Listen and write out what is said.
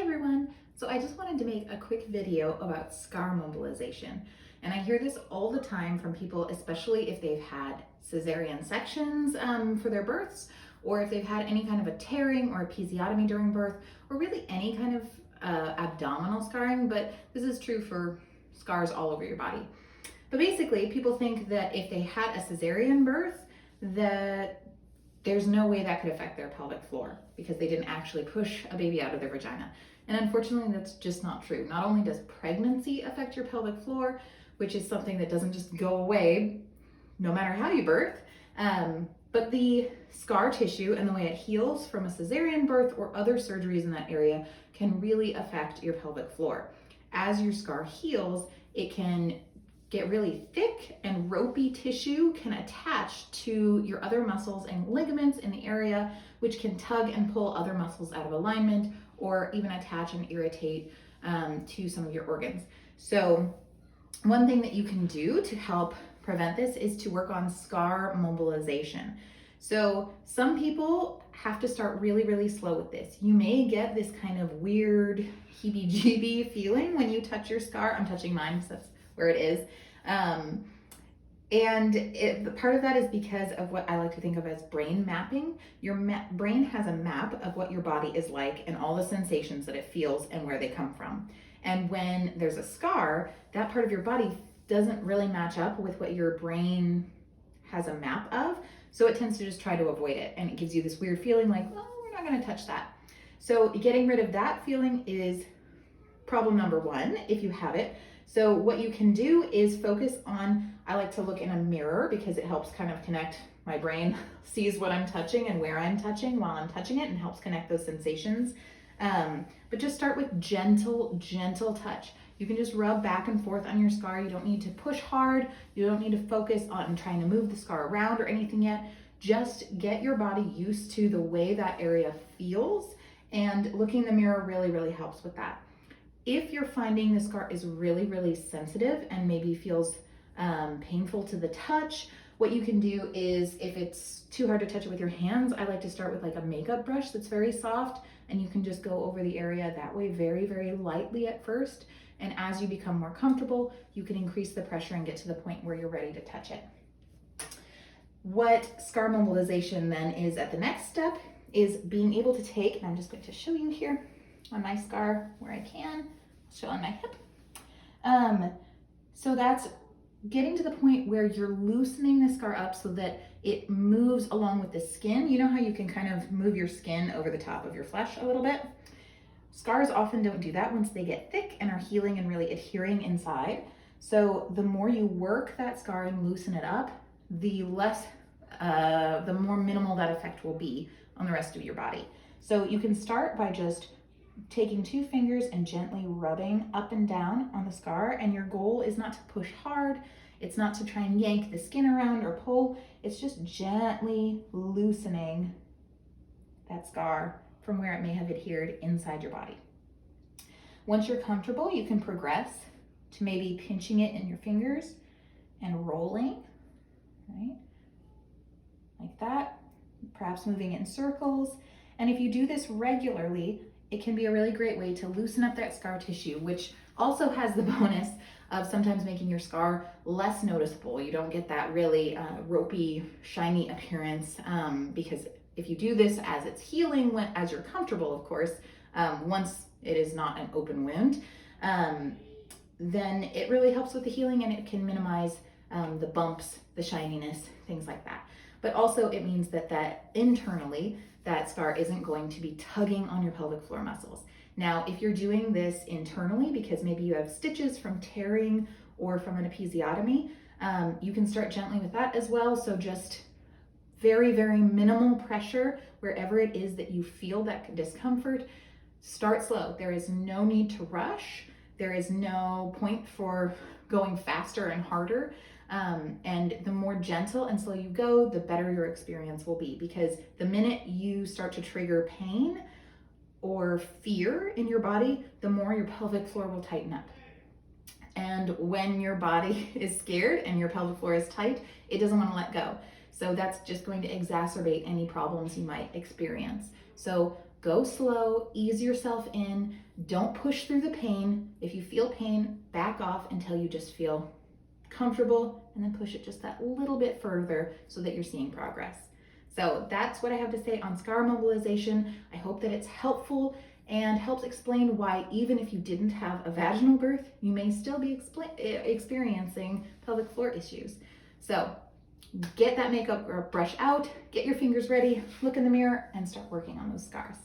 everyone. So I just wanted to make a quick video about scar mobilization. And I hear this all the time from people, especially if they've had cesarean sections for their births, or if they've had any kind of a tearing or episiotomy during birth, or really any kind of abdominal scarring, but this is true for scars all over your body. But basically, people think that if they had a cesarean birth, that there's no way that could affect their pelvic floor because they didn't actually push a baby out of their vagina. And unfortunately, that's just not true. Not only does pregnancy affect your pelvic floor, which is something that doesn't just go away no matter how you birth, but the scar tissue and the way it heals from a cesarean birth or other surgeries in that area can really affect your pelvic floor. As your scar heals, it can get really thick, and ropey tissue can attach to your other muscles and ligaments in the area, which can tug and pull other muscles out of alignment or even attach and irritate to some of your organs. So one thing that you can do to help prevent this is to work on scar mobilization. So some people have to start really, really slow with this. You may get this kind of weird heebie-jeebie feeling when you touch your scar. I'm touching mine because that's where it is. Part of that is because of what I like to think of as brain mapping. Your brain has a map of what your body is like and all the sensations that it feels and where they come from. And when there's a scar, that part of your body doesn't really match up with what your brain has a map of. So it tends to just try to avoid it. And it gives you this weird feeling like, well, we're not going to touch that. So getting rid of that feeling is problem number one, if you have it. So what you can do is focus on, I like to look in a mirror because it helps kind of connect, my brain sees what I'm touching and where I'm touching while I'm touching it and helps connect those sensations. But just start with gentle touch. You can just rub back and forth on your scar. You don't need to push hard. You don't need to focus on trying to move the scar around or anything yet. Just get your body used to the way that area feels, and looking in the mirror really, really helps with that. If you're finding the scar is really, really sensitive and maybe feels painful to the touch, what you can do is, if it's too hard to touch it with your hands, I like to start with like a makeup brush that's very soft, and you can just go over the area that way very, very lightly at first. And as you become more comfortable, you can increase the pressure and get to the point where you're ready to touch it. What scar mobilization then is at the next step is being able to take, and I'm just going to show you here on my scar where I can, show on my hip. So that's getting to the point where you're loosening the scar up so that it moves along with the skin. You know how you can kind of move your skin over the top of your flesh a little bit? Scars often don't do that once they get thick and are healing and really adhering inside. So the more you work that scar and loosen it up, the more minimal that effect will be on the rest of your body. So you can start by just taking 2 fingers and gently rubbing up and down on the scar. And your goal is not to push hard. It's not to try and yank the skin around or pull. It's just gently loosening that scar from where it may have adhered inside your body. Once you're comfortable, you can progress to maybe pinching it in your fingers and rolling, right? Like that, perhaps moving in circles. And if you do this regularly, it can be a really great way to loosen up that scar tissue, which also has the bonus of sometimes making your scar less noticeable. You don't get that really ropey, shiny appearance because if you do this as it's healing, as you're comfortable, of course, once it is not an open wound, then it really helps with the healing, and it can minimize the bumps, the shininess, things like that. But also it means that internally, that scar isn't going to be tugging on your pelvic floor muscles. Now, if you're doing this internally because maybe you have stitches from tearing or from an episiotomy, you can start gently with that as well. So just very, very minimal pressure wherever it is that you feel that discomfort. Start slow. There is no need to rush. There is no point for going faster and harder. And the more gentle and slow you go, the better your experience will be, because the minute you start to trigger pain or fear in your body, the more your pelvic floor will tighten up. And when your body is scared and your pelvic floor is tight, it doesn't want to let go. So that's just going to exacerbate any problems you might experience. So go slow, ease yourself in, don't push through the pain. If you feel pain, back off until you just feel comfortable, and then push it just that little bit further so that you're seeing progress. So that's what I have to say on scar mobilization. I hope that it's helpful and helps explain why even if you didn't have a vaginal birth, you may still be experiencing pelvic floor issues. So get that makeup brush out, get your fingers ready, look in the mirror, and start working on those scars.